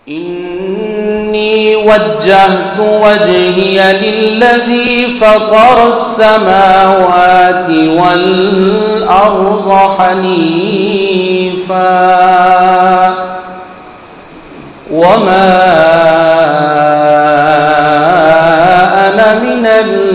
إني وجهت وجهي للذي فطر السماوات والأرض حنيفا وما أنا من المشركين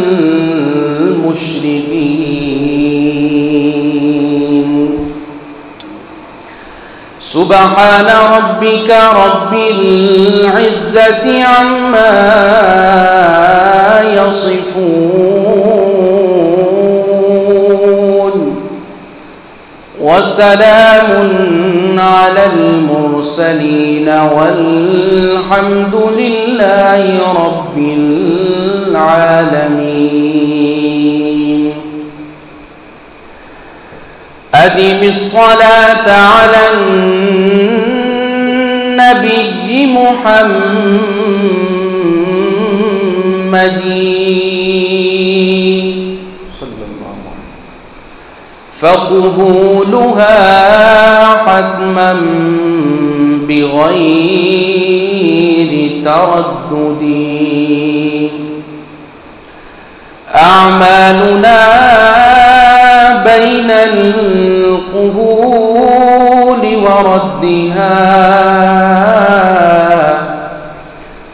سبحان ربك رب العزة عما يصفون وسلام على المرسلين والحمد لله رب العالمين. أدم الصلاة على النبي محمد صلى الله عليه وسلم فقبولها حتما بغير تردد. أعمالنا بين القبول وردها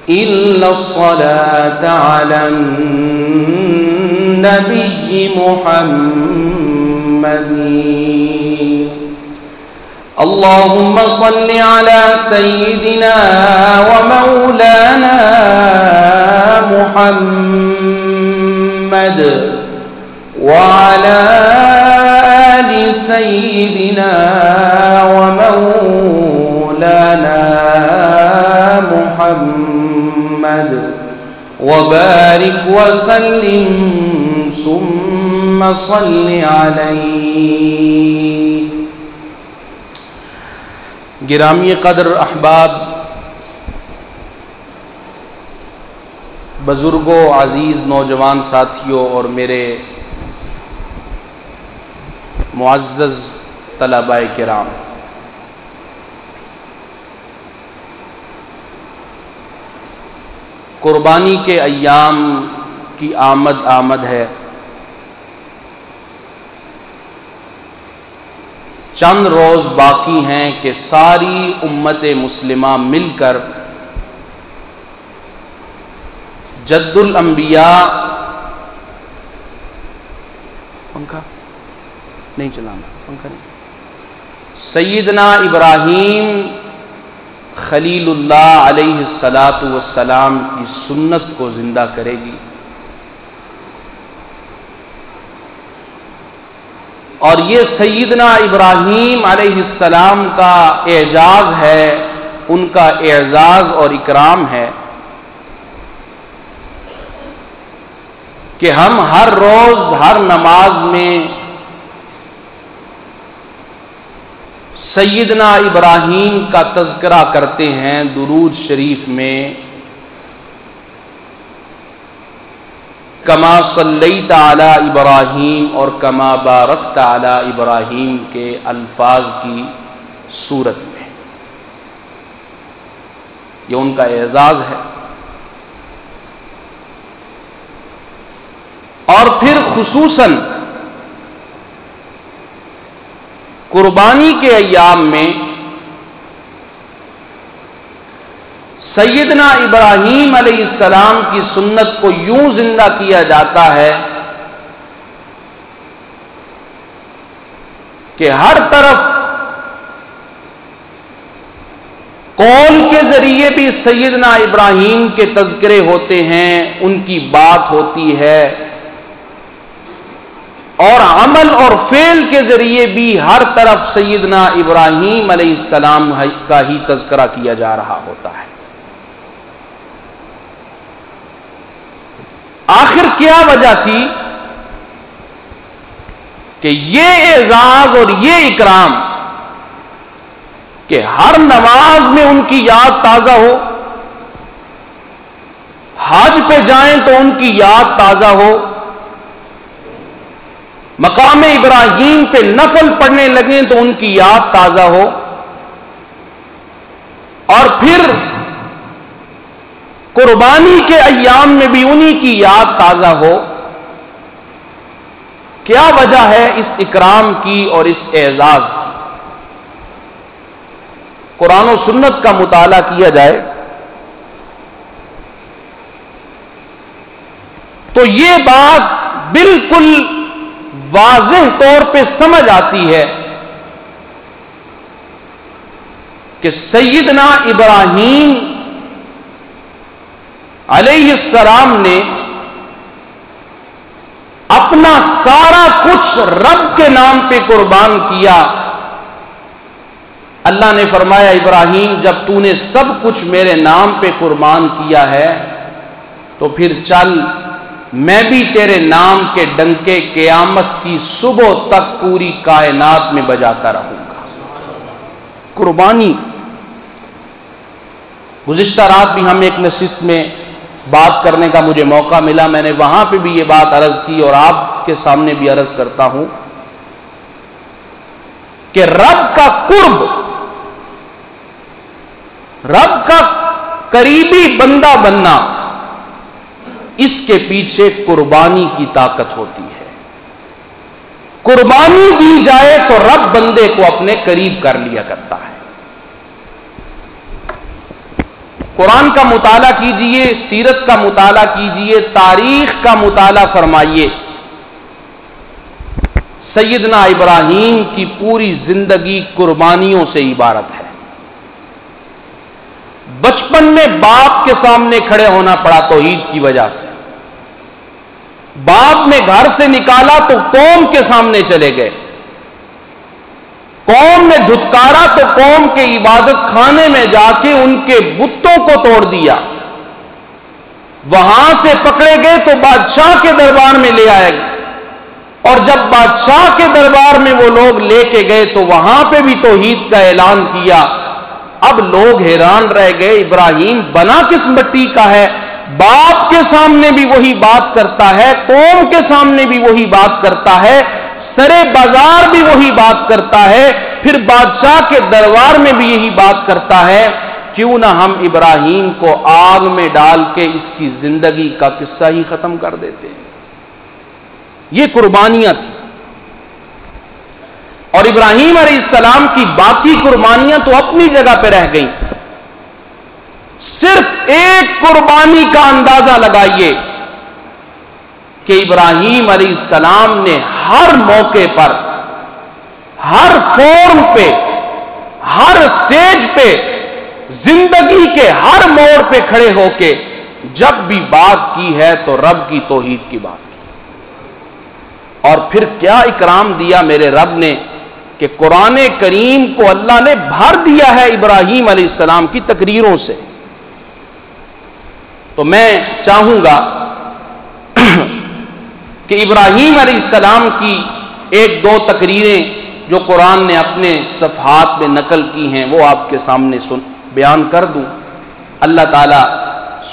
إلا الصلاة على النبي محمد. اللهم صل على سيدنا ومولانا محمد وعلى آل سيدنا ومولانا محمد وبارك وسلم ثم صل عليه. گرامی قدر احباب، بزرگوں، عزیز نوجوان ساتھیوں اور میرے معزز طلباء کرام، قربانی کے ایام کی آمد ہے. چند روز باقی ہیں کہ ساری امت مسلمہ مل کر جد الانبیاء پنکھا نہیں چلانا، پنکھا نہیں، سیدنا ابراہیم خلیل اللہ علیہ السلام کی سنت کو زندہ کرے گی. اور یہ سیدنا ابراہیم علیہ السلام کا اعجاز ہے، ان کا اعزاز اور اکرام ہے کہ ہم ہر روز ہر نماز میں سیدنا ابراہیم کا تذکرہ کرتے ہیں. درود شریف میں کما صلیت علی ابراہیم اور کما بارکت علی ابراہیم کے الفاظ کی صورت میں یہ ان کا اعزاز ہے. اور پھر خصوصاً قربانی کے ایام میں سیدنا ابراہیم علیہ السلام کی سنت کو یوں زندہ کیا جاتا ہے کہ ہر طرف قول کے ذریعے بھی سیدنا ابراہیم کے تذکرے ہوتے ہیں، ان کی بات ہوتی ہے، اور عمل اور فعل کے ذریعے بھی ہر طرف سیدنا ابراہیم علیہ السلام کا ہی تذکرہ کیا جا رہا ہوتا ہے. آخر کیا وجہ تھی کہ یہ اعزاز اور یہ اکرام کہ ہر نماز میں ان کی یاد تازہ ہو، حج پہ جائیں تو ان کی یاد تازہ ہو، مقام ابراہیم پہ نفل پڑھنے لگیں تو ان کی یاد تازہ ہو، اور پھر قربانی کے ایام میں بھی انہی کی یاد تازہ ہو. کیا وجہ ہے اس اکرام کی اور اس اعزاز کی؟ قرآن و سنت کا مطالعہ کیا جائے تو یہ بات بالکل واضح طور پہ سمجھ آتی ہے کہ سیدنا ابراہیم علیہ السلام نے اپنا سارا کچھ رب کے نام پہ قربان کیا. اللہ نے فرمایا ابراہیم جب تو نے سب کچھ میرے نام پہ قربان کیا ہے تو پھر چل میں بھی تیرے نام کے ڈنکے قیامت کی صبح تک پوری کائنات میں بجاتا رہوں گا. قربانی. گزشتہ رات بھی ہم ایک نشست میں بات کرنے کا مجھے موقع ملا. میں نے وہاں پہ بھی یہ بات عرض کی اور آپ کے سامنے بھی عرض کرتا ہوں کہ رب کا قرب، رب کا قریبی بندہ بننا، اس کے پیچھے قربانی کی طاقت ہوتی ہے. قربانی دی جائے تو رب بندے کو اپنے قریب کر لیا کرتا ہے. قرآن کا مطالعہ کیجئے، سیرت کا مطالعہ کیجئے، تاریخ کا مطالعہ فرمائیے. سیدنا ابراہیم کی پوری زندگی قربانیوں سے عبارت ہے. بچپن میں باپ کے سامنے کھڑے ہونا پڑا توحید کی وجہ سے. باپ نے گھر سے نکالا تو قوم کے سامنے چلے گئے. قوم نے دھتکارا تو قوم کے عبادت خانے میں جا کے ان کے بتوں کو توڑ دیا. وہاں سے پکڑے گئے تو بادشاہ کے دربار میں لے آئے گئے اور جب بادشاہ کے دربار میں وہ لوگ لے کے گئے تو وہاں پہ بھی توحید کا اعلان کیا. اب لوگ حیران رہ گئے ابراہیم بنا کس مٹی کا ہے؟ باپ کے سامنے بھی وہی بات کرتا ہے، قوم کے سامنے بھی وہی بات کرتا ہے، سرے بازار بھی وہی بات کرتا ہے، پھر بادشاہ کے دربار میں بھی یہی بات کرتا ہے. کیوں نہ ہم ابراہیم کو آگ میں ڈال کے اس کی زندگی کا قصہ ہی ختم کر دیتے. یہ قربانیاں تھیں. اور ابراہیم علیہ السلام کی باقی قربانیاں تو اپنی جگہ پہ رہ گئیں. صرف ایک قربانی کا اندازہ لگائیے کہ ابراہیم علیہ السلام نے ہر موقع پر، ہر فورم پہ، ہر سٹیج پہ، زندگی کے ہر موڑ پہ کھڑے ہو کے جب بھی بات کی ہے تو رب کی توحید کی بات کی. اور پھر کیا اکرام دیا میرے رب نے کہ قرآن کریم کو اللہ نے بھر دیا ہے ابراہیم علیہ السلام کی تقریروں سے. تو میں چاہوں گا کہ ابراہیم علیہ السلام کی ایک دو تقریریں جو قرآن نے اپنے صفحات میں نقل کی ہیں وہ آپ کے سامنے بیان کر دوں. اللہ تعالیٰ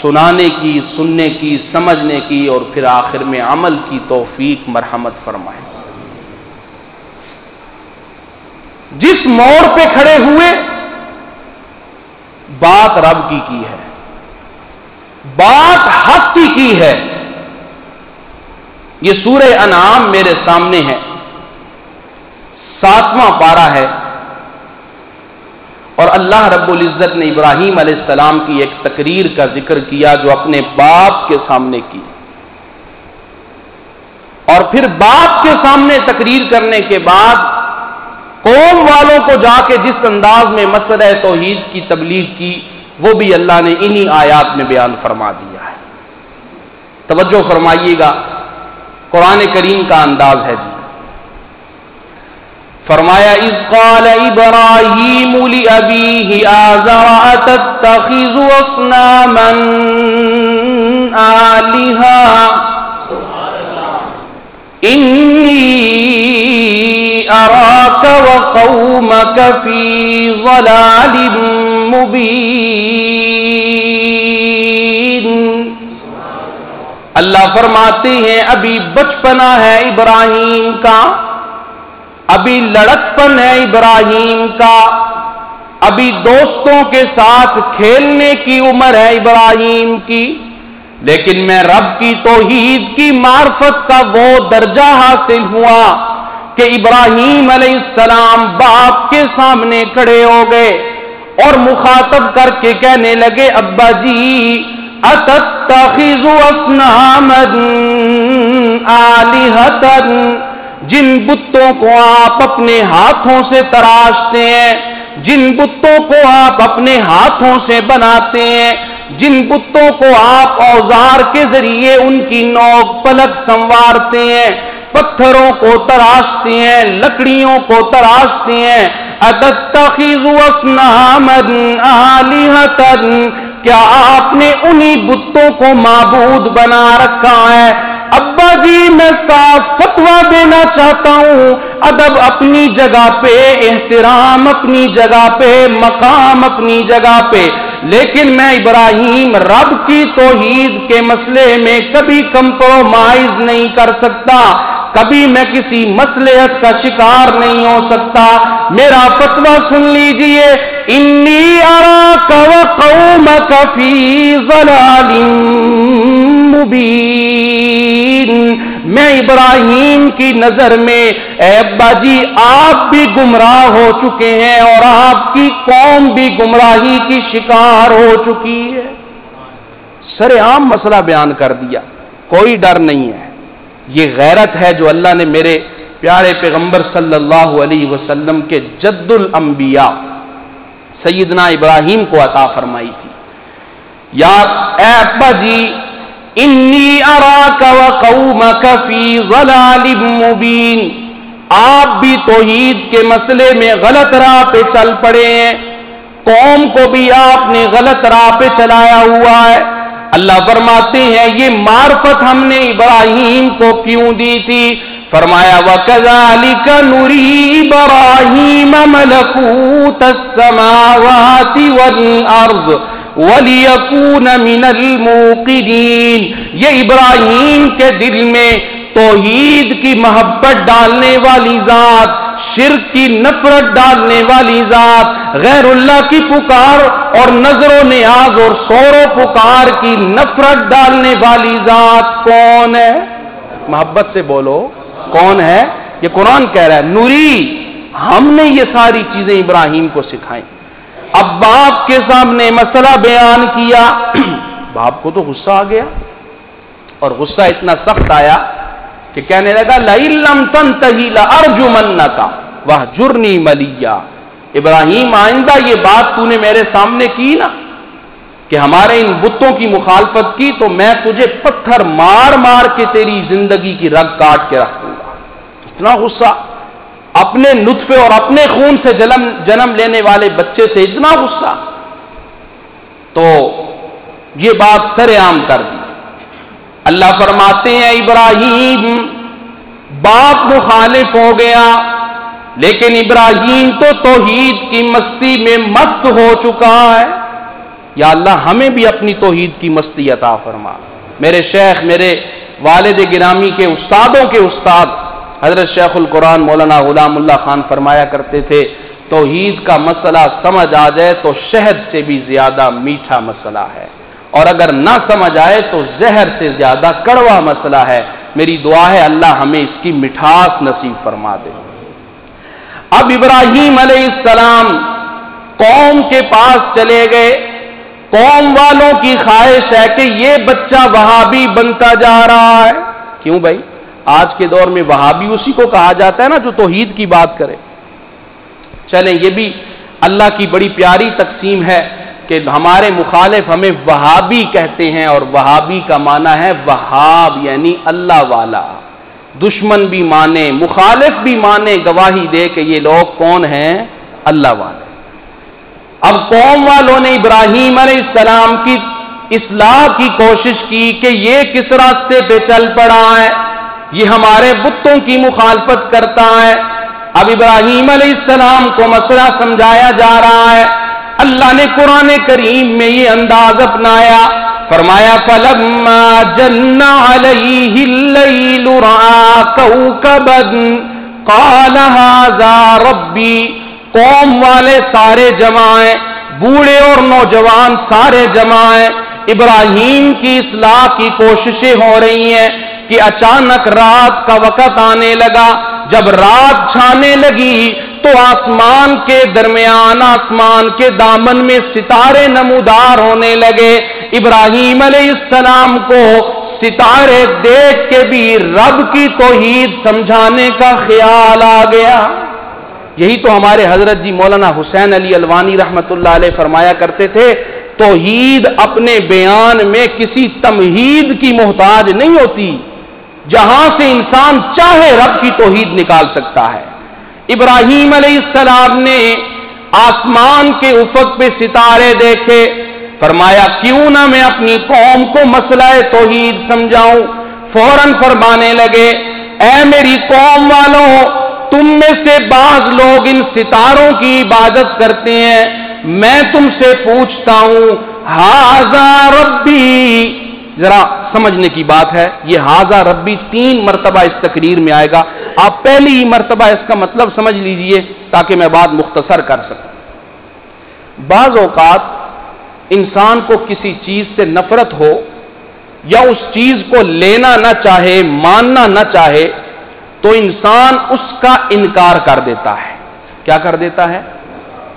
سنانے کی، سننے کی، سمجھنے کی اور پھر آخر میں عمل کی توفیق مرحمت فرمائے. جس موڑ پہ کھڑے ہوئے بات رب کی ہے، بات حق کی ہے. یہ سورہ انعام میرے سامنے ہے، 7واں پارہ ہے اور اللہ رب العزت نے ابراہیم علیہ السلام کی ایک تقریر کا ذکر کیا جو اپنے باپ کے سامنے کی. اور پھر باپ کے سامنے تقریر کرنے کے بعد قوم والوں کو جا کے جس انداز میں مسئلہ توحید کی تبلیغ کی وہ بھی اللہ نے انہی آیات میں بیان فرما دیا ہے. توجہ فرمائیے گا، قرآن کریم کا انداز ہے جی. فرمایا اذ قال ابراہیم لأبیہ آزر اتتخذ اصناما آلہا انی اراک وقومک فی ضلال مبین. اللہ فرماتے ہیں ابھی بچپنا ہے ابراہیم کا، ابھی لڑکپن ہے ابراہیم کا، ابھی دوستوں کے ساتھ کھیلنے کی عمر ہے ابراہیم کی، لیکن میں رب کی توحید کی معرفت کا وہ درجہ حاصل ہوا کہ ابراہیم علیہ السلام باپ کے سامنے کھڑے ہو گئے اور مخاطب کر کے کہنے لگے، ابا جی اتتخذ اصناما آلہۃ، جن بتوں کو آپ اپنے ہاتھوں سے تراشتے ہیں، جن بتوں کو آپ اپنے ہاتھوں سے بناتے ہیں، جن بتوں کو آپ اوزار کے ذریعے ان کی نوک پلک سنوارتے ہیں، پتھروں کو تراشتے ہیں، لکڑیوں کو تراشتے ہیں، اتتخذ اصناما آلہۃ، کیا آپ نے انہی بتوں کو معبود بنا رکھا ہے؟ ابا جی میں صاف فتویٰ دینا چاہتا ہوں، ادب اپنی جگہ پہ، احترام اپنی جگہ پہ، مقام اپنی جگہ پہ، لیکن میں ابراہیم رب کی توحید کے مسئلے میں کبھی کمپرومائز نہیں کر سکتا، کبھی میں کسی مصلحت کا شکار نہیں ہو سکتا۔ میرا فتویٰ سن لیجئے، انی اراک وقومک فی ضلال مبین، میں ابراہیم کی نظر میں اے ابا جی آپ بھی گمراہ ہو چکے ہیں اور آپ کی قوم بھی گمراہی کی شکار ہو چکی ہے۔ سر عام مسئلہ بیان کر دیا، کوئی ڈر نہیں ہے، یہ غیرت ہے جو اللہ نے میرے پیارے پیغمبر صلی اللہ علیہ وسلم کے جد الانبیاء سیدنا ابراہیم کو عطا فرمائی تھی۔ یا اے ابا جی انی اراک وقومک فی ضلال مبین، آپ بھی توحید کے مسئلے میں غلط راہ پہ چل پڑے ہیں، قوم کو بھی آپ نے غلط راہ پہ چلایا ہوا ہے۔ اللہ فرماتے ہیں یہ معرفت ہم نے ابراہیم کو کیوں دی تھی؟ فرمایا وَكَذَلِكَ نُرِي إِبْرَاهِيمَ مَلَكُوتَ السَّمَاوَاتِ وَالْأَرْضِ وَلِيَكُونَ مِنَ الْمُوقِنِينَ، یہ ابراہیم کے دل میں توحید کی محبت ڈالنے والی ذات، شرک کی نفرت ڈالنے والی ذات، غیر اللہ کی پکار اور نظر و نیاز اور سور و پکار کی نفرت ڈالنے والی ذات کون ہے؟ محبت سے بولو کون ہے؟ یہ قرآن کہہ رہا ہے نوری، ہم نے یہ ساری چیزیں ابراہیم کو سکھائیں۔ اب باپ کے سامنے مسئلہ بیان کیا، باپ کو تو غصہ آ گیا، اور غصہ اتنا سخت آیا کہ کہنے لگا لَإِن لَّمْ تَنْتَهِ لَأَرْجُمَنَّكَ وَاهْجُرْنِي مَلِيًّا، ابراہیم آئندہ یہ بات تو نے میرے سامنے کی نا کہ ہمارے ان بتوں کی مخالفت کی تو میں تجھے پتھر مار مار کے تیری زندگی کی رگ کاٹ کے رکھ دوں گا۔ اتنا غصہ، اپنے نطفے اور اپنے خون سے جنم لینے والے بچے سے اتنا غصہ، تو یہ بات سر عام کر دی۔ اللہ فرماتے ہیں ابراہیم باپ مخالف ہو گیا، لیکن ابراہیم تو توحید کی مستی میں مست ہو چکا ہے۔ یا اللہ ہمیں بھی اپنی توحید کی مستی عطا فرما۔ میرے شیخ، میرے والد گرامی کے استادوں کے استاد حضرت شیخ القرآن مولانا غلام اللہ خان فرمایا کرتے تھے، توحید کا مسئلہ سمجھ آ جائے تو شہد سے بھی زیادہ میٹھا مسئلہ ہے، اور اگر نہ سمجھ آئے تو زہر سے زیادہ کڑوا مسئلہ ہے۔ میری دعا ہے اللہ ہمیں اس کی مٹھاس نصیب فرما دے۔ اب ابراہیم علیہ السلام قوم کے پاس چلے گئے، قوم والوں کی خواہش ہے کہ یہ بچہ وہابی بنتا جا رہا ہے۔ کیوں بھائی؟ آج کے دور میں وہابی اسی کو کہا جاتا ہے نا جو توحید کی بات کرے۔ چلیں یہ بھی اللہ کی بڑی پیاری تقسیم ہے کہ ہمارے مخالف ہمیں وہابی کہتے ہیں، اور وہابی کا معنی ہے وہاب یعنی اللہ والا۔ دشمن بھی مانے، مخالف بھی مانے، گواہی دے کہ یہ لوگ کون ہیں؟ اللہ والے۔ اب قوم والوں نے ابراہیم علیہ السلام کی اصلاح کی کوشش کی کہ یہ کس راستے پہ چل پڑا ہے، یہ ہمارے بتوں کی مخالفت کرتا ہے۔ اب ابراہیم علیہ السلام کو مسئلہ سمجھایا جا رہا ہے۔ اللہ نے قرآن کریم میں یہ انداز اپنایا، فرمایا فَلَمَّا جَنَّ عَلَيْهِ اللَّيْلُ رَأَىٰ كَوْكَبًا قَالَ هَٰذَا رَبِّي قوم والے سارے جمع ہیں، بوڑھے اور نوجوان سارے جمع ہیں، ابراہیم کی اصلاح کی کوششیں ہو رہی ہیں کہ اچانک رات کا وقت آنے لگا۔ جب رات چھانے لگی تو آسمان کے درمیان، آسمان کے دامن میں ستارے نمودار ہونے لگے۔ ابراہیم علیہ السلام کو ستارے دیکھ کے بھی رب کی توحید سمجھانے کا خیال آ گیا۔ یہی تو ہمارے حضرت جی مولانا حسین علی الوانی رحمت اللہ علیہ فرمایا کرتے تھے، توحید اپنے بیان میں کسی تمہید کی محتاج نہیں ہوتی، جہاں سے انسان چاہے رب کی توحید نکال سکتا ہے۔ ابراہیم علیہ السلام نے آسمان کے افق پہ ستارے دیکھے، فرمایا کیوں نہ میں اپنی قوم کو مسئلہ توحید سمجھاؤں۔ فوراً فرمانے لگے، اے میری قوم والوں، تم میں سے بعض لوگ ان ستاروں کی عبادت کرتے ہیں، میں تم سے پوچھتا ہوں، ہاذا ربی، ذرا سمجھنے کی بات ہے، یہ ہاذا ربی 3 مرتبہ اس تقریر میں آئے گا، آپ پہلی مرتبہ اس کا مطلب سمجھ لیجئے تاکہ میں بات مختصر کر سکوں۔ بعض اوقات انسان کو کسی چیز سے نفرت ہو یا اس چیز کو لینا نہ چاہے، ماننا نہ چاہے، تو انسان اس کا انکار کر دیتا ہے۔ کیا کر دیتا ہے؟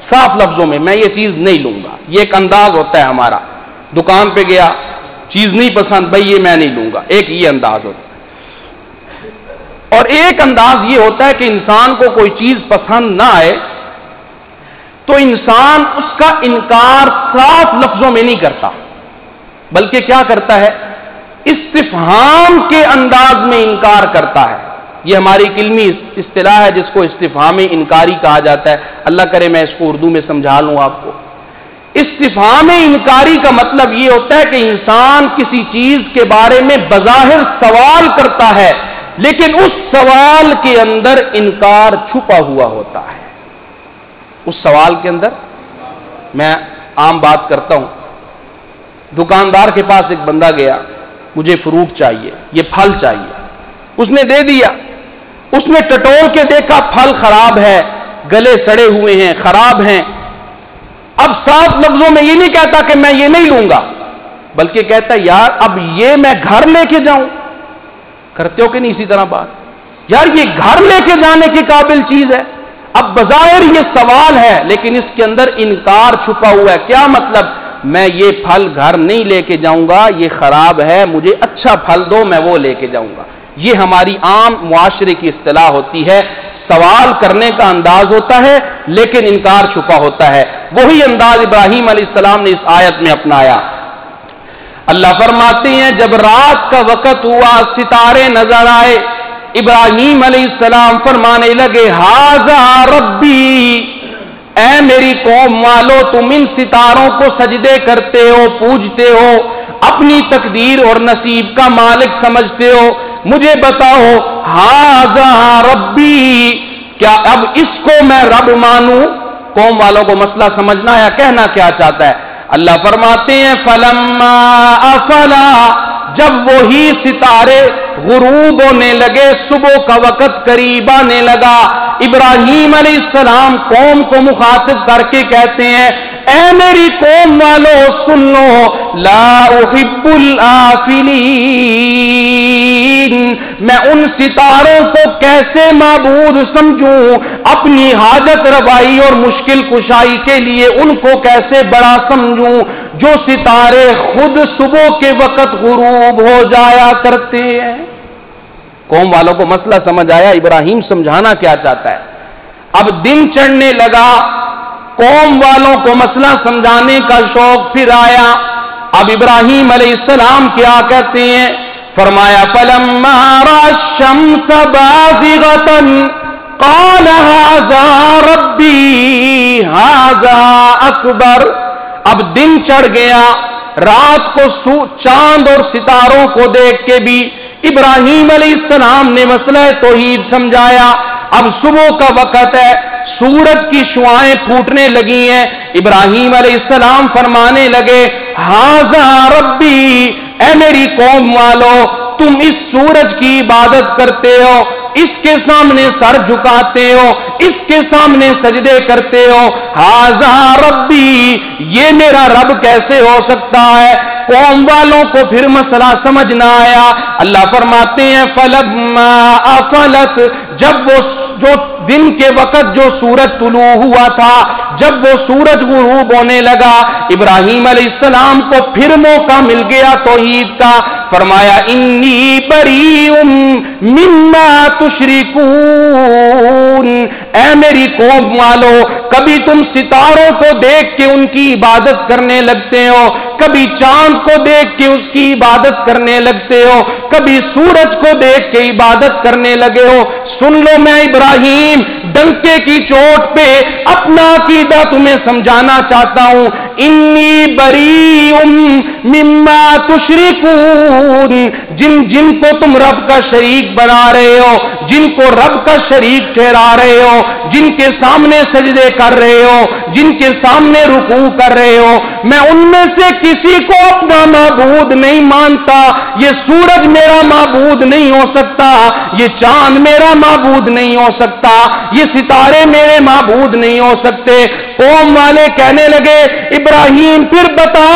صاف لفظوں میں یہ چیز نہیں لوں گا، یہ ایک انداز ہوتا ہے ہمارا۔ دکان پہ گیا، چیز نہیں پسند، بھائی یہ میں نہیں لوں گا، ایک یہ انداز ہوتا ہے۔ اور ایک انداز یہ ہوتا ہے کہ انسان کو کوئی چیز پسند نہ آئے تو انسان اس کا انکار صاف لفظوں میں نہیں کرتا، بلکہ کیا کرتا ہے؟ استفہام کے انداز میں انکار کرتا ہے۔ یہ ہماری علمی اصطلاح ہے جس کو استفہام انکاری کہا جاتا ہے۔ اللہ کرے میں اس کو اردو میں سمجھا لوں آپ کو۔ استفہام انکاری کا مطلب یہ ہوتا ہے کہ انسان کسی چیز کے بارے میں بظاہر سوال کرتا ہے، لیکن اس سوال کے اندر انکار چھپا ہوا ہوتا ہے۔ اس سوال کے اندر، میں عام بات کرتا ہوں، دکاندار کے پاس ایک بندہ گیا، مجھے فروٹ چاہیے، یہ پھل چاہیے، اس نے دے دیا۔ اس نے ٹٹول کے دیکھا پھل خراب ہے، گلے سڑے ہوئے ہیں، خراب ہیں۔ اب صاف لفظوں میں یہ نہیں کہتا کہ میں یہ نہیں لوں گا، بلکہ کہتا یار اب یہ میں گھر لے کے جاؤں۔ کرتے ہو کہ نہیں اسی طرح بات؟ یار یہ گھر لے کے جانے کے قابل چیز ہے۔ اب بظاہر یہ سوال ہے لیکن اس کے اندر انکار چھپا ہوا ہے۔ کیا مطلب؟ میں یہ پھل گھر نہیں لے کے جاؤں گا، یہ خراب ہے، مجھے اچھا پھل دو، میں وہ لے کے جاؤں گا۔ یہ ہماری عام معاشرے کی اصطلاح ہوتی ہے، سوال کرنے کا انداز ہوتا ہے لیکن انکار چھپا ہوتا ہے۔ وہی انداز ابراہیم علیہ السلام نے اس آیت میں اپنایا۔ اللہ فرماتے ہیں جب رات کا وقت ہوا، ستارے نظر آئے، ابراہیم علیہ السلام فرمانے لگے ہاذا ربی، اے میری قوم والو، تم ان ستاروں کو سجدے کرتے ہو، پوجتے ہو، اپنی تقدیر اور نصیب کا مالک سمجھتے ہو، مجھے بتاؤ ہاذا ربی، کیا اب اس کو میں رب مانوں؟ قوم والوں کو مسئلہ سمجھنا یا کہنا کیا چاہتا ہے؟ اللہ فرماتے ہیں فلما افلا، جب وہی ستارے غروب ہونے لگے، صبح کا وقت قریب آنے لگا، ابراہیم علیہ السلام قوم کو مخاطب کر کے کہتے ہیں اے میری قوم والو سن لو، لا احب الآفلین، میں ان ستاروں کو کیسے معبود سمجھوں، اپنی حاجت روائی اور مشکل کشائی کے لیے ان کو کیسے بڑا سمجھوں جو ستارے خود صبح کے وقت غروب ہو جایا کرتے ہیں۔ قوم والوں کو مسئلہ سمجھ آیا، ابراہیم سمجھانا کیا چاہتا ہے۔ اب دن چڑھنے لگا، قوم والوں کو مسئلہ سمجھانے کا شوق پھر آیا۔ اب ابراہیم علیہ السلام کیا کہتے ہیں؟ فرمایا فلما رأى الشمس بازغة قال هذا ربي هذا اکبر۔ اب دن چڑھ گیا، رات کو چاند اور ستاروں کو دیکھ کے بھی ابراہیم علیہ السلام نے مسئلہ توحید سمجھایا۔ اب صبح کا وقت ہے، سورج کی شعائیں پھوٹنے لگی ہیں، ابراہیم علیہ السلام فرمانے لگے ہاذا ربی، اے میری قوم والو، تم اس سورج کی عبادت کرتے ہو، اس کے سامنے سر جھکاتے ہو، اس کے سامنے سجدے کرتے ہو. ھذا ربی، یہ میرا رب کیسے ہو سکتا ہے؟ قوم والوں کو پھر مسئلہ سمجھ نہ آیا. اللہ فرماتے ہیں فلما افلت، جب وہ جو دن کے وقت جو سورج طلوع ہوا تھا، جب وہ سورج غروب ہونے لگا، ابراہیم علیہ السلام کو پھر موقع مل گیا توحید کا. فرمایا انی بریء مما تشرکون، اے میری قوم والو، کبھی تم ستاروں کو دیکھ کے ان کی عبادت کرنے لگتے ہو، کبھی چاند کو دیکھ کے اس کی عبادت کرنے لگتے ہو، کبھی سورج کو دیکھ کے عبادت کرنے لگے ہو. سن لو، میں ابراہیم ڈنکے کی چوٹ پہ اپنا عقیدہ تمہیں سمجھانا چاہتا ہوں. انی بریء مما تشرکون، جن کو تم رب کا شریک بنا رہے ہو، جن کو رب کا شریک ٹھہرا رہے ہو، جن کے سامنے سجدے کر رہے ہو، جن کے سامنے رکوع کر رہے ہو، میں ان میں سے کسی کو اپنا معبود نہیں مانتا. یہ سورج میرا معبود نہیں ہو سکتا، یہ چاند میرا معبود نہیں ہو سکتا، یہ ستارے میرے معبود نہیں ہو سکتے. قوم والے کہنے لگے ابراہیم پھر بتا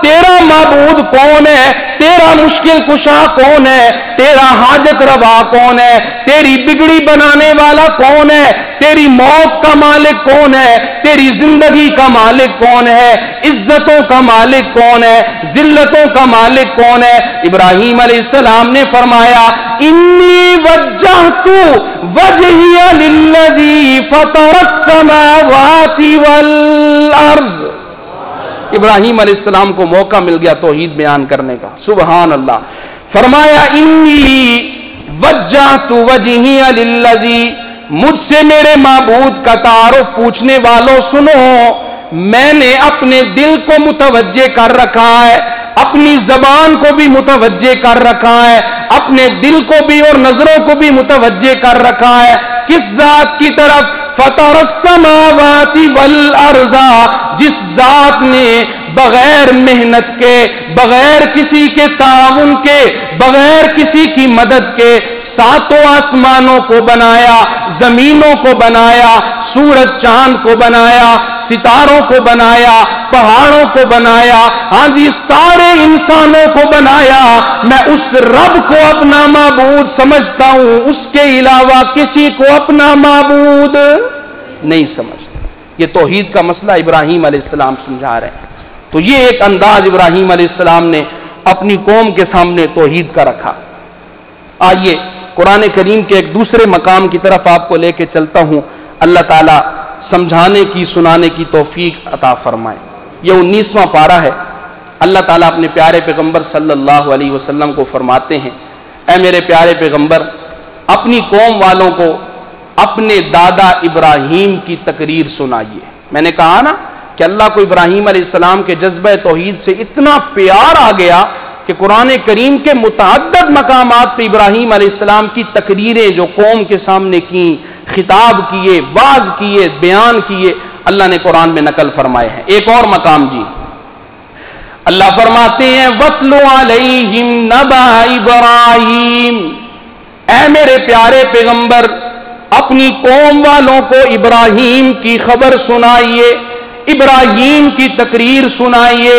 تیرا معبود کون ہے، تیرا مشکل کشا کون ہے، تیرا حاجت روا کون ہے، تیری بگڑی بنانے والا کون ہے، تیری موت کا مالک کون ہے، تیری زندگی کا مالک کون ہے، عزتوں کا مالک کون ہے، ذلتوں کا مالک کون ہے. ابراہیم علیہ السلام نے فرمایا انی وجہت وجہی للذی فطر السماوات والارض. ابراہیم علیہ السلام کو موقع مل گیا توحید بیان کرنے کا. سبحان اللہ. فرمایا انی وجہت وجہی للذی، مجھ سے میرے معبود کا تعارف پوچھنے والوں سنو، میں نے اپنے دل کو متوجہ کر رکھا ہے، اپنی زبان کو بھی متوجہ کر رکھا ہے، اپنے دل کو بھی اور نظروں کو بھی متوجہ کر رکھا ہے. کس ذات کی طرف؟ فطر السماوات والارض، جس ذات نے بغیر محنت کے، بغیر کسی کے تعاون کے، بغیر کسی کی مدد کے ساتوں آسمانوں کو بنایا، زمینوں کو بنایا، سورج چاند کو بنایا، ستاروں کو بنایا، پہاڑوں کو بنایا، ہاں جی سارے انسانوں کو بنایا. میں اس رب کو اپنا معبود سمجھتا ہوں، اس کے علاوہ کسی کو اپنا معبود نہیں سمجھتا. یہ توحید کا مسئلہ ابراہیم علیہ السلام سمجھا رہے ہیں. تو یہ ایک انداز ابراہیم علیہ السلام نے اپنی قوم کے سامنے توحید کا رکھا. آئیے قرآن کریم کے ایک دوسرے مقام کی طرف آپ کو لے کے چلتا ہوں. اللہ تعالیٰ سمجھانے کی، سنانے کی توفیق عطا فرمائے. یہ 19واں پارہ ہے. اللہ تعالیٰ اپنے پیارے پیغمبر صلی اللہ علیہ وسلم کو فرماتے ہیں اے میرے پیارے پیغمبر، اپنی قوم والوں کو اپنے دادا ابراہیم کی تقریر سنائیے. میں نے کہا نا کہ اللہ کو ابراہیم علیہ السلام کے جذبہ توحید سے اتنا پیار آ گیا کہ قرآن کریم کے متعدد مقامات پہ ابراہیم علیہ السلام کی تقریریں جو قوم کے سامنے کی، خطاب کیے، واعظ کیے، بیان کیے، اللہ نے قرآن میں نقل فرمائے ہیں. ایک اور مقام جی اللہ فرماتے ہیں وَاتْلُ عَلَيْهِمْ نَبَأَ إِبْرَاهِيمَ، اے میرے پیارے پیغمبر اپنی قوم والوں کو ابراہیم کی خبر سنائیے، ابراہیم کی تقریر سنائیے.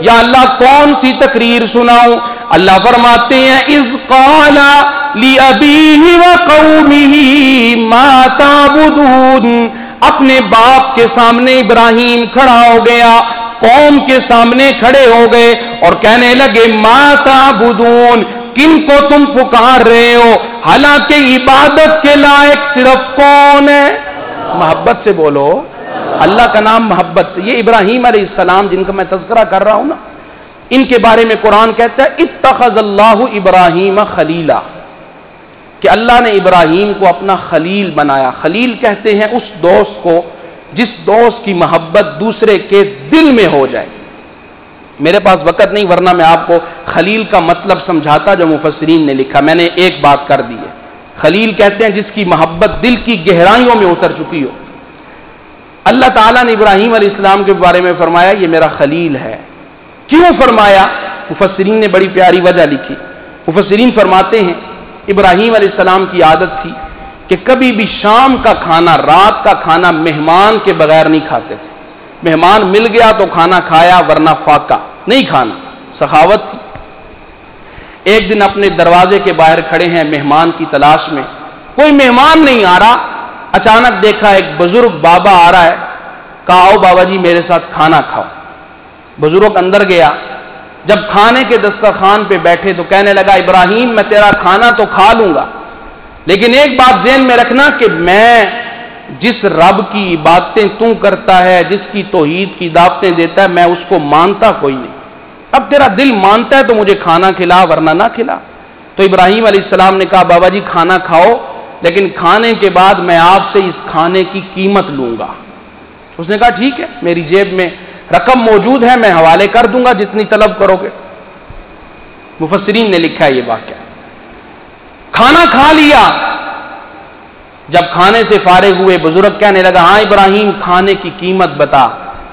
یا اللہ کون سی تقریر سناؤں؟ اللہ فرماتے ہیں اِذْ قَالَ لِأَبِيهِ وَقَوْمِهِ مَا تَعْبُدُونَ، اپنے باپ کے سامنے ابراہیم کھڑا ہو گیا، قوم کے سامنے کھڑے ہو گئے اور کہنے لگے ما تعبدون، کن کو تم پکار رہے ہو؟ حالانکہ عبادت کے لائق صرف کون ہے؟ محبت سے بولو، اللہ کا نام محبت سے. یہ ابراہیم علیہ السلام جن کا میں تذکرہ کر رہا ہوں نا، ان کے بارے میں قرآن کہتا ہے اتخذ اللہ ابراہیم خلیلا، کہ اللہ نے ابراہیم کو اپنا خلیل بنایا. خلیل کہتے ہیں اس دوست کو جس دوست کی محبت دوسرے کے دل میں ہو جائے. میرے پاس وقت نہیں ورنہ میں آپ کو خلیل کا مطلب سمجھاتا جو مفسرین نے لکھا. میں نے ایک بات کر دی ہے. خلیل کہتے ہیں جس کی محبت دل کی گہرائیوں میں اتر چکی ہو. اللہ تعالیٰ نے ابراہیم علیہ السلام کے بارے میں فرمایا یہ میرا خلیل ہے. کیوں فرمایا؟ مفسرین نے بڑی پیاری وجہ لکھی. مفسرین فرماتے ہیں ابراہیم علیہ السلام کی عادت تھی کہ کبھی بھی شام کا کھانا، رات کا کھانا مہمان کے بغیر نہیں کھاتے تھے. مہمان مل گیا تو کھانا کھایا، ورنہ فاقہ نہیں کھانا. سخاوت تھی. ایک دن اپنے دروازے کے باہر کھڑے ہیں مہمان کی تلاش میں، کوئی مہمان نہیں آ رہا. اچانک دیکھا ایک بزرگ بابا آ رہا ہے. کہا آؤ بابا جی میرے ساتھ کھانا کھاؤ. بزرگ اندر گیا. جب کھانے کے دسترخوان پہ بیٹھے تو کہنے لگا ابراہیم میں تیرا کھانا تو کھا لوں گا، لیکن ایک بات ذہن میں رکھنا کہ میں جس رب کی عبادتیں تو کرتا ہے، جس کی توحید کی دعوتیں دیتا ہے، میں اس کو مانتا کوئی نہیں. اب تیرا دل مانتا ہے تو مجھے کھانا کھلا، ورنہ نہ کھلا. تو ابراہیم علیہ السلام نے کہا بابا جی کھانا کھاؤ، لیکن کھانے کے بعد میں آپ سے اس کھانے کی قیمت لوں گا. اس نے کہا ٹھیک ہے، میری جیب میں رقم موجود ہے، میں حوالے کر دوں گا جتنی طلب کرو گے. مفسرین نے لکھا ہے یہ واقعہ. کھانا کھا لیا. جب کھانے سے فارغ ہوئے بزرگ کہنے لگا ہاں ابراہیم کھانے کی قیمت بتا.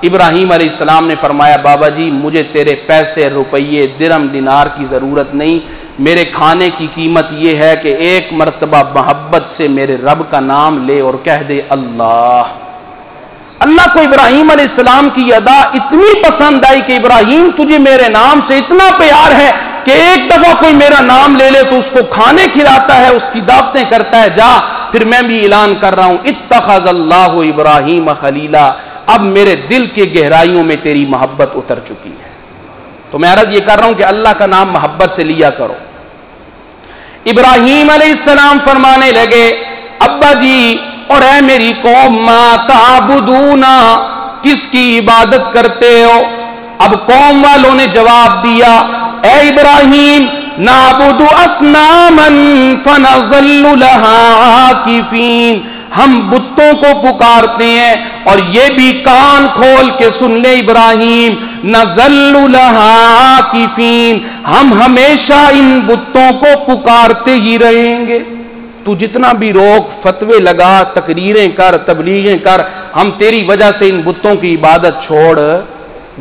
ابراہیم علیہ السلام نے فرمایا بابا جی مجھے تیرے پیسے، روپیے، درم، دینار کی ضرورت نہیں. میرے کھانے کی قیمت یہ ہے کہ ایک مرتبہ محبت سے میرے رب کا نام لے اور کہہ دے اللہ. اللہ کو ابراہیم علیہ السلام کی ادا اتنی پسند آئی کہ ابراہیم تجھے میرے نام سے اتنا پیار ہے کہ ایک دفعہ کوئی میرا نام لے لے تو اس کو کھانے کھلاتا ہے، اس کی دعوتیں کرتا ہے. جا پھر میں بھی اعلان کر رہا ہوں اتخذ اللہ ابراہیم خلیلا. اب میرے دل کے گہرائیوں میں تیری محبت اتر چکی ہے. تو میں عرض یہ کر رہا ہوں کہ اللہ کا نام محبت سے لیا کرو. ابراہیم علیہ السلام فرمانے لگے ابا جی اور اے میری قوم ما تعبدون، کس کی عبادت کرتے ہو؟ اب قوم والوں نے جواب دیا اے ابراہیم نعبد اصناما فنظل لها عاکفین، ہم بتوں کو پکارتے ہیں. اور یہ بھی کان کھول کے سن لے ابراہیم، نظل لها عاکفین، ہم ہمیشہ ان بتوں کو پکارتے ہی رہیں گے. تو جتنا بھی روک، فتوے لگا، تقریریں کر، تبلیغیں کر، ہم تیری وجہ سے ان بتوں کی عبادت چھوڑ.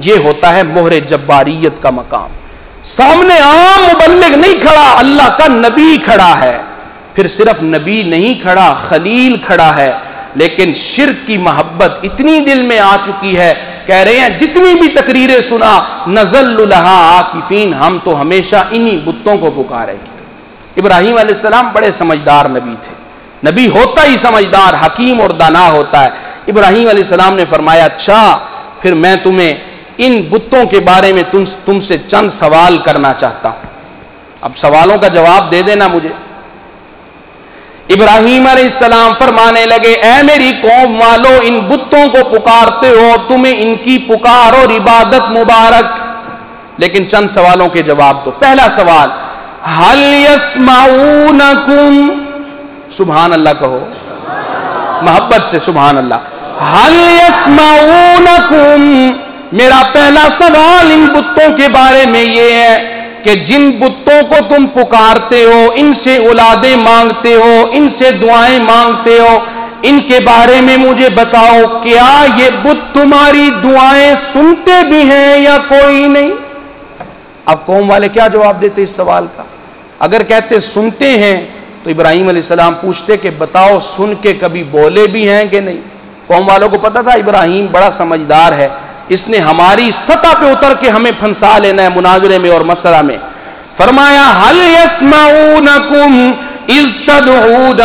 یہ ہوتا ہے مہر جباریت کا مقام. سامنے عام مبلغ نہیں کھڑا، اللہ کا نبی کھڑا ہے. پھر صرف نبی نہیں کھڑا، خلیل کھڑا ہے. لیکن شرک کی محبت اتنی دل میں آ چکی ہے، کہہ رہے ہیں جتنی بھی تقریریں سنا نزل لہا عاکفین، ہم تو ہمیشہ انہی بتوں کو پکاریں گے. ابراہیم علیہ السلام بڑے سمجھدار نبی تھے. نبی ہوتا ہی سمجھدار، حکیم اور دانا ہوتا ہے. ابراہیم علیہ السلام نے فرمایا اچھا پھر میں تمہیں ان بتوں کے بارے میں تم سے چند سوال کرنا چاہتا ہوں. اب سوالوں کا جواب دے دینا مجھے. ابراہیم علیہ السلام فرمانے لگے اے میری قوم والو، ان بتوں کو پکارتے ہو، تمہیں ان کی پکار اور عبادت مبارک، لیکن چند سوالوں کے جواب دو. پہلا سوال هل يسمعونکم، سبحان اللہ کہو محبت سے، سبحان اللہ. هل يسمعونکم، میرا پہلا سوال ان بتوں کے بارے میں یہ ہے کہ جن بتوں کو تم پکارتے ہو، ان سے اولادیں مانگتے ہو، ان سے دعائیں مانگتے ہو، ان کے بارے میں مجھے بتاؤ کیا یہ بت تمہاری دعائیں سنتے بھی ہیں یا کوئی نہیں؟ اب قوم والے کیا جواب دیتے اس سوال کا؟ اگر کہتے سنتے ہیں تو ابراہیم علیہ السلام پوچھتے کہ بتاؤ سن کے کبھی بولے بھی ہیں کہ نہیں. قوم والوں کو پتا تھا ابراہیم بڑا سمجھدار ہے، اس نے ہماری سطح پہ اتر کے ہمیں پھنسا لینا ہے مناظرے میں اور مسئلہ میں. فرمایا هل يسمعونکم اذ تدعون،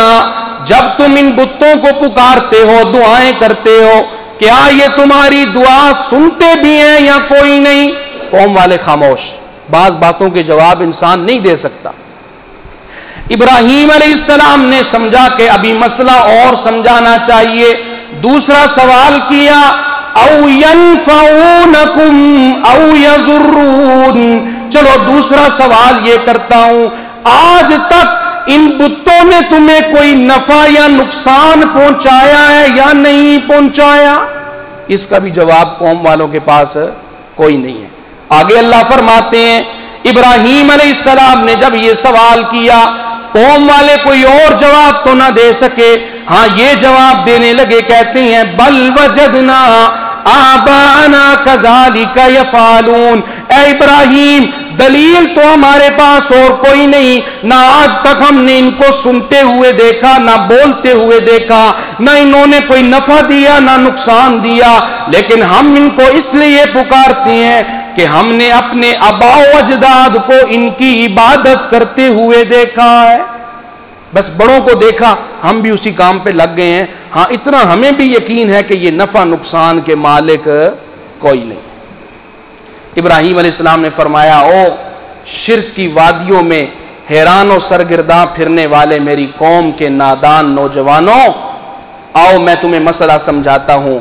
جب تم ان بتوں کو پکارتے ہو، دعائیں کرتے ہو، کیا یہ تمہاری دعا سنتے بھی ہیں یا کوئی نہیں؟ قوم والے خاموش. بعض باتوں کے جواب انسان نہیں دے سکتا. ابراہیم علیہ السلام نے سمجھا کہ ابھی مسئلہ اور سمجھانا چاہیے. دوسرا سوال کیا او ینفعونکم او یضرون، چلو دوسرا سوال یہ کرتا ہوں آج تک ان بتوں نے تمہیں کوئی نفع یا نقصان پہنچایا ہے یا نہیں پہنچایا؟ اس کا بھی جواب قوم والوں کے پاس کوئی نہیں ہے. آگے اللہ فرماتے ہیں ابراہیم علیہ السلام نے جب یہ سوال کیا قوم والے کوئی اور جواب تو نہ دے سکے. ہاں یہ جواب دینے لگے، کہتے ہیں بل وجدنا آبانا کذالک یفعلون، اے ابراہیم دلیل تو ہمارے پاس اور کوئی نہیں، نہ آج تک ہم نے ان کو سنتے ہوئے دیکھا، نہ بولتے ہوئے دیکھا، نہ انہوں نے کوئی نفع دیا نہ نقصان دیا، لیکن ہم ان کو اس لیے پکارتے ہیں کہ ہم نے اپنے آباء و اجداد کو ان کی عبادت کرتے ہوئے دیکھا ہے۔ بس بڑوں کو دیکھا، ہم بھی اسی کام پہ لگ گئے ہیں۔ ہاں اتنا ہمیں بھی یقین ہے کہ یہ نفع نقصان کے مالک کوئی نہیں۔ ابراہیم علیہ السلام نے فرمایا، او شرک کی وادیوں میں حیران و سرگرداں پھرنے والے میری قوم کے نادان نوجوانوں، آؤ میں تمہیں مسئلہ سمجھاتا ہوں۔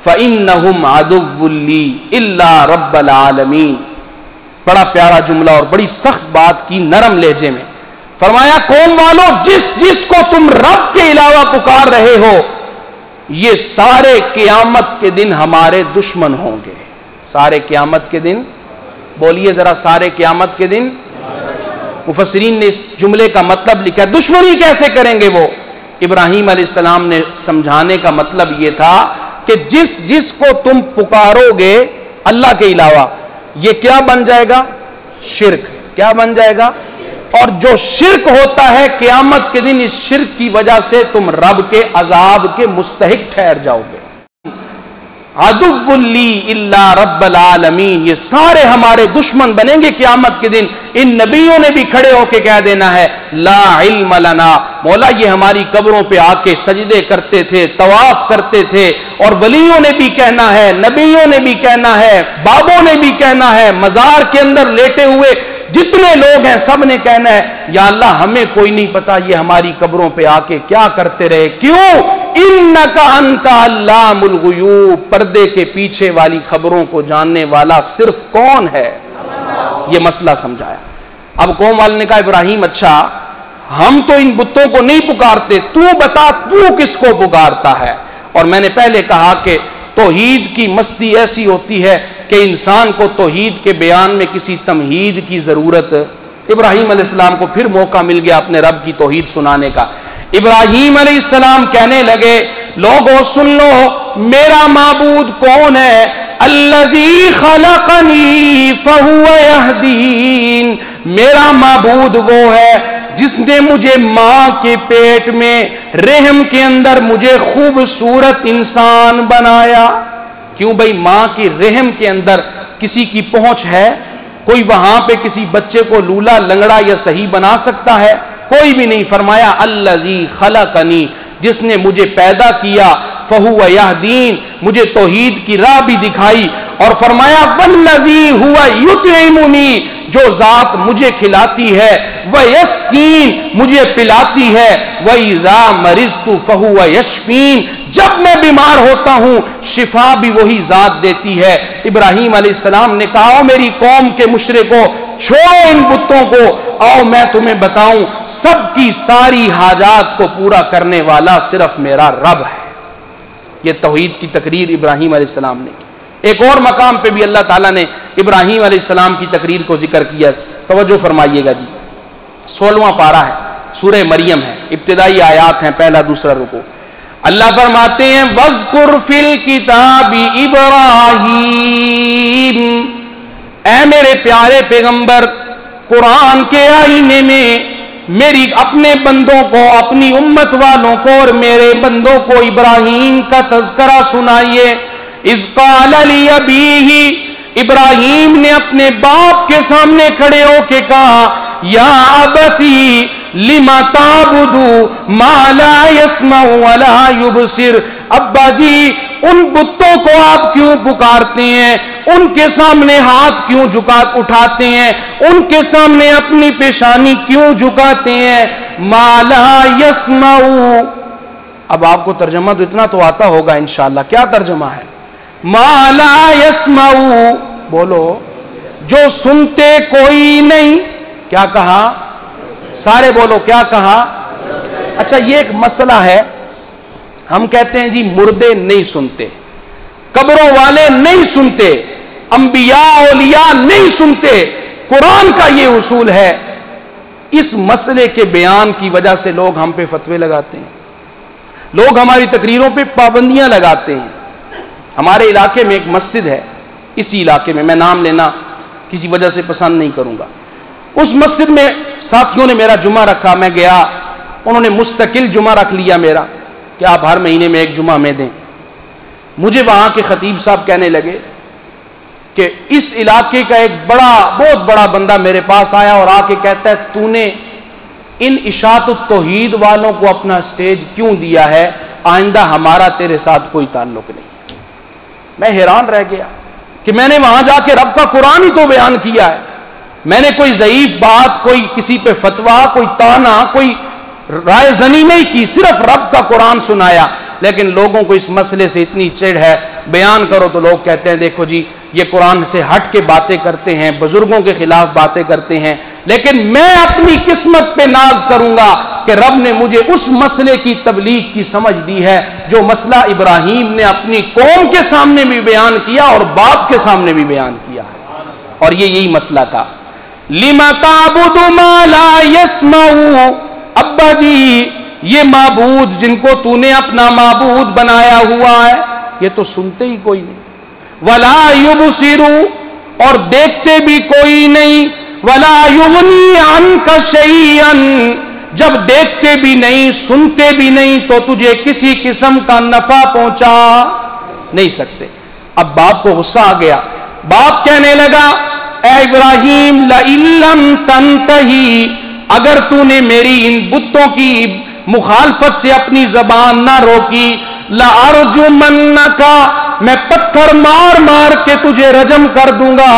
فَإِنَّهُمْ عَدُوٌّ لِّي إِلَّا رَبَّ الْعَالَمِينَ۔ بڑا پیارا جملہ اور بڑی سخت بات کی نرم لہجے میں فرمایا، قوم والوں، جس کو تم رب کے علاوہ پکار رہے ہو، یہ سارے قیامت کے دن ہمارے دشمن ہوں گے۔ سارے قیامت کے دن، بولیے ذرا، سارے قیامت کے دن۔ مفسرین نے اس جملے کا مطلب لکھا، دشمنی کیسے کریں گے وہ؟ ابراہیم علیہ السلام نے سمجھانے کا مطلب یہ تھا کہ جس کو تم پکارو گے اللہ کے علاوہ، یہ کیا بن جائے گا؟ شرک۔ کیا بن جائے گا؟ اور جو شرک ہوتا ہے قیامت کے دن، اس شرک کی وجہ سے تم رب کے عذاب کے مستحق ٹھہر جاؤ گے۔ عدو لی الا رب العالمین، یہ سارے ہمارے دشمن بنیں گے قیامت کے دن۔ ان نبیوں نے بھی کھڑے ہو کے کہہ دینا ہے، لا علم لنا، مولا یہ ہماری قبروں پہ آ کے سجدے کرتے تھے، طواف کرتے تھے، اور ولیوں نے بھی کہنا ہے، نبیوں نے بھی کہنا ہے، بابوں نے بھی کہنا ہے، مزار کے اندر لیٹے ہوئے جتنے لوگ ہیں سب نے کہنا ہے، یا اللہ ہمیں کوئی نہیں پتا یہ ہماری قبروں پہ آ کے کیا کرتے رہے۔ کیوں؟ انک انت علام الغیوب، پردے کے پیچھے والی خبروں کو جاننے والا صرف کون ہے؟ یہ مسئلہ سمجھایا۔ اب قوم والے نے کہا، ابراہیم اچھا ہم تو ان بتوں کو نہیں پکارتے، تو بتا تو کس کو پکارتا ہے؟ اور میں نے پہلے کہا کہ توحید کی مستی ایسی ہوتی ہے کہ انسان کو توحید کے بیان میں کسی تمہید کی ضرورت۔ ابراہیم علیہ السلام کو پھر موقع مل گیا اپنے رب کی توحید سنانے کا۔ ابراہیم علیہ السلام کہنے لگے، لوگوں سن لو، میرا معبود کون ہے؟ الذی خلقنی فہو یہدین، میرا معبود وہ ہے جس نے مجھے ماں کے پیٹ میں رحم کے اندر مجھے خوبصورت انسان بنایا۔ کیوں بھئی ماں کی رحم کے اندر کسی کی پہنچ ہے؟ کوئی وہاں پہ کسی بچے کو لولا لنگڑا یا صحیح بنا سکتا ہے؟ کوئی بھی نہیں۔ فرمایا الذی خلقنی، جس نے مجھے پیدا کیا، فہو یہدین، مجھے توحید کی راہ بھی دکھائی، اور فرمایا والذی ہوا یطعمنی، جو ذات مجھے کھلاتی ہے، ویسقین، مجھے پلاتی ہے، وَإِذَا مَرِضْتُ فَهُوَ یشفین، جب میں بیمار ہوتا ہوں شفا بھی وہی ذات دیتی ہے۔ ابراہیم علیہ السلام نے کہا، میری قوم کے مشرکو، چھوڑو ان بتوں کو، آؤ میں تمہیں بتاؤں سب کی ساری حاجات کو پورا کرنے والا صرف میرا رب ہے۔ یہ توحید کی تقریر ابراہیم علیہ السلام نے کی۔ ایک اور مقام پہ بھی اللہ تعالیٰ نے ابراہیم علیہ السلام کی تقریر کو ذکر کیا، توجہ فرمائیے گا جی۔ 16واں پارہ ہے، سورہ مریم ہے، ابتدائی آیات ہیں، پہلا دوسرا رکوع۔ اللہ فرماتے ہیں، وَاذْكُرْ فِي الْكِتَابِ إِبْرَاهِيمَ، اے میرے پیارے پیغمبر، قرآن کے آئینے میں میری اپنے بندوں کو، اپنی امت والوں کو اور میرے بندوں کو ابراہیم کا تذکرہ سنائیے۔ اذ قال لأبیہ، ابراہیم نے اپنے باپ کے سامنے کھڑے ہو کے کہا، یا ابتی لم تعبد ما لا يسمع ولا يبصر، ابا جی ان بتوں کو آپ کیوں پکارتے ہیں؟ ان کے سامنے ہاتھ کیوں اٹھاتے ہیں؟ ان کے سامنے اپنی پیشانی کیوں جھکاتے ہیں؟ ما لا يسمع، اب آپ کو ترجمہ تو اتنا تو آتا ہوگا انشاءاللہ، کیا ترجمہ ہے؟ ما لا يسمع، بولو، جو سنتے کوئی نہیں۔ کیا کہا؟ سارے بولو، کیا کہا؟ اچھا یہ ایک مسئلہ ہے، ہم کہتے ہیں جی مردے نہیں سنتے، قبروں والے نہیں سنتے، انبیاء اولیاء نہیں سنتے۔ قرآن کا یہ اصول ہے، اس مسئلے کے بیان کی وجہ سے لوگ ہم پہ فتوے لگاتے ہیں، لوگ ہماری تقریروں پہ پابندیاں لگاتے ہیں۔ ہمارے علاقے میں ایک مسجد ہے، اسی علاقے میں، میں نام لینا کسی وجہ سے پسند نہیں کروں گا۔ اس مسجد میں ساتھیوں نے میرا جمعہ رکھا، میں گیا، انہوں نے مستقل جمعہ رکھ لیا میرا کہ آپ ہر مہینے میں ایک جمعہ میں دیں۔ مجھے وہاں کے خطیب صاحب کہنے لگے کہ اس علاقے کا ایک بہت بڑا بندہ میرے پاس آیا اور آ کے کہتا ہے تو نے ان اشاعت التوحید والوں کو اپنا سٹیج کیوں دیا ہے؟ آئندہ ہمارا تیرے ساتھ کوئی تعلق نہیں۔ میں حیران رہ گیا کہ میں نے وہاں جا کے رب کا قرآن ہی تو بیان کیا ہے، میں نے کوئی ضعیف بات، کوئی کسی پہ فتویٰ، کوئی تانا، کوئی رائے زنی نہیں کی، صرف رب کا قرآن سنایا۔ لیکن لوگوں کو اس مسئلے سے اتنی چڑ ہے، بیان کرو تو لوگ کہتے ہیں دیکھو جی یہ قرآن سے ہٹ کے باتیں کرتے ہیں، بزرگوں کے خلاف باتیں کرتے ہیں۔ لیکن میں اپنی قسمت پہ ناز کروں گا کہ رب نے مجھے اس مسئلے کی تبلیغ کی سمجھ دی ہے جو مسئلہ ابراہیم نے اپنی قوم کے سامنے بھی بیان کیا اور باپ کے سامنے بھی بیان کیا ہے، اور یہ یہی مسئلہ تھا۔ لِمَ تَعْبُدُ مَا لَا يَسْمَعُ، ابا جی یہ معبود جن کو تو نے اپنا معبود بنایا ہوا ہے یہ تو سنتے ہی کوئی نہیں، وَلَا يُبْصِرُ اور دیکھتے بھی کوئی نہیں، وَلَا يُغْنِي عَنْكَ شَيْئًا جب دیکھتے بھی نہیں سنتے بھی نہیں تو تجھے کسی قسم کا نفع پہنچا نہیں سکتے۔ اب باپ کو غصہ آ گیا، باپ کہنے لگا اے ابراہیم لَئِن لَّمْ تَنْتَهِ اگر تو نے میری ان بتوں کی مخالفت سے اپنی زبان نہ روکی، لَأَرْجُمَنَّكَ میں پتھر مار مار کے تجھے رجم کر دوں گا،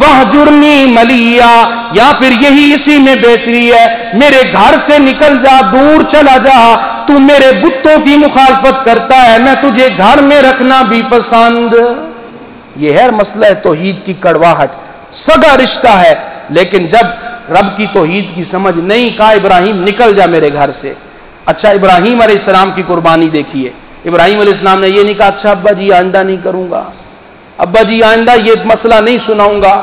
وَهْجُرْنِي مَلِيًّا یا پھر یہی اسی میں بہتری ہے میرے گھر سے نکل جا، دور چلا جا، تو میرے بتوں کی مخالفت کرتا ہے، میں تجھے گھر میں رکھنا بھی پسند۔ یہ ہے مسئلہ توحید کی کڑواہٹ، سگا رشتہ ہے، لیکن جب رب کی توحید کی سمجھ نہیں، کہا ابراہیم نکل جا میرے گھر سے۔ اچھا ابراہیم علیہ السلام کی قربانی دیکھیے، ابراہیم علیہ السلام نے یہ نہیں کہا اچھا ابا جی آئندہ نہیں کروں گا، ابا جی آئندہ یہ مسئلہ نہیں سناؤں گا،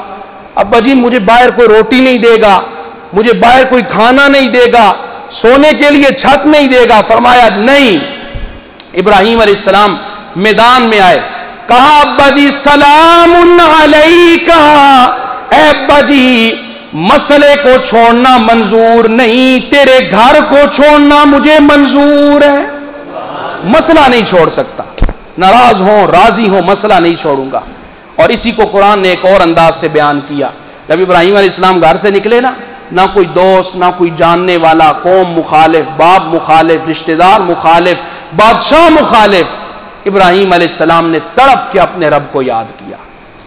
ابا جی مجھے باہر کوئی روٹی نہیں دے گا، مجھے باہر کوئی کھانا نہیں دے گا، سونے کے لیے چھت نہیں دے گا۔ فرمایا نہیں، ابراہیم علیہ السلام میدان میں آئے، کہا ابا جی سلام علیکہ، اے ابا جی مسئلے کو چھوڑنا منظور نہیں، تیرے گھر کو چھوڑنا مجھے منظور ہے۔ مسئلہ نہیں چھوڑ سکتا، ناراض ہوں راضی ہوں مسئلہ نہیں چھوڑوں گا۔ اور اسی کو قرآن نے ایک اور انداز سے بیان کیا، جب ابراہیم علیہ السلام گھر سے نکلے نا، نہ کوئی دوست نہ کوئی جاننے والا، قوم مخالف، باپ مخالف، رشتہ دار مخالف، بادشاہ مخالف، ابراہیم علیہ السلام نے تڑپ کے اپنے رب کو یاد کیا۔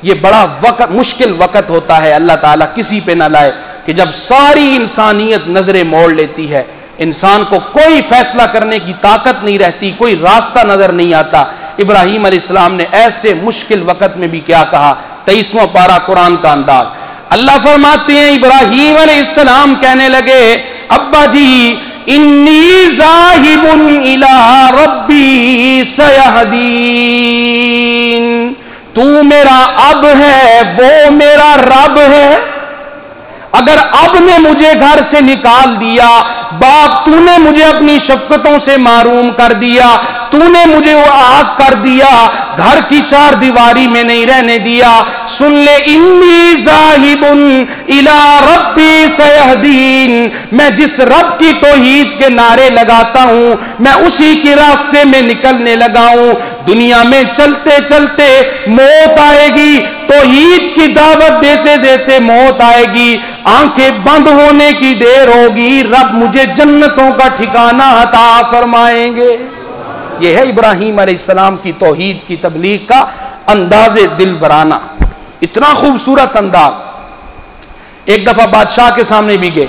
یہ بڑا مشکل وقت ہوتا ہے، اللہ تعالیٰ کسی پہ نہ لائے کہ جب ساری انسانیت نظریں موڑ لیتی ہے، انسان کو کوئی فیصلہ کرنے کی طاقت نہیں رہتی، کوئی راستہ نظر نہیں آتا۔ ابراہیم علیہ السلام نے ایسے مشکل وقت میں بھی کیا کہا، 23واں پارہ قرآن کا انداز، اللہ فرماتے ہیں ابراہیم علیہ السلام کہنے لگے ابا جی انی ذاہب الی ربی سیہدین، تو میرا اب ہے وہ میرا رب ہے۔ اگر اب نے مجھے گھر سے نکال دیا، باپ تو نے مجھے اپنی شفقتوں سے محروم کر دیا، تو نے مجھے وہ آگ کر دیا، گھر کی چار دیواری میں نہیں رہنے دیا، سن لے انی ذاہب الی ربی سیہدین، میں جس رب کی توحید کے نعرے لگاتا ہوں میں اسی کے راستے میں نکلنے لگا ہوں۔ دنیا میں چلتے چلتے موت آئے گی، توحید کی دعوت دیتے دیتے موت آئے گی، آنکھیں بند ہونے کی دیر ہوگی، رب مجھے جنتوں کا ٹھکانہ عطا فرمائیں گے۔ یہ ہے ابراہیم علیہ السلام کی توحید کی تبلیغ کا انداز دل برانہ، اتنا خوبصورت انداز۔ ایک دفعہ بادشاہ کے سامنے بھی گئے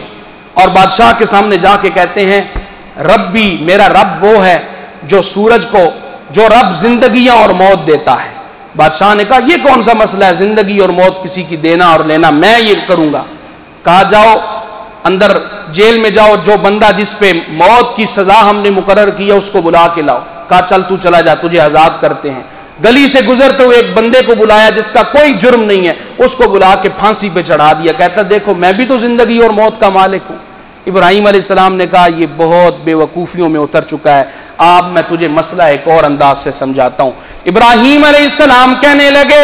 اور بادشاہ کے سامنے جا کے کہتے ہیں ربی، میرا رب وہ ہے جو سورج کو، جو رب زندگیاں اور موت دیتا ہے۔ بادشاہ نے کہا یہ کون سا مسئلہ ہے زندگی اور موت کسی کی دینا اور لینا، میں یہ کروں گا۔ کہا جاؤ اندر جیل میں جاؤ، جو بندہ جس پہ موت کی سزا ہم نے مقرر کی ہے اس کو بلا کے لاؤ۔ کہا چل تو چلا جا، تجھے آزاد کرتے ہیں۔ گلی سے گزرتے ہوئے ایک بندے کو بلایا جس کا کوئی جرم نہیں ہے، اس کو بلا کے پھانسی پہ چڑھا دیا۔ کہتا دیکھو میں بھی تو زندگی اور موت کا مالک ہوں۔ ابراہیم علیہ السلام نے کہا یہ بہت بے وقوفیوں میں اتر چکا ہے، اب میں تجھے مسئلہ ایک اور انداز سے سمجھاتا ہوں۔ ابراہیم علیہ السلام کہنے لگے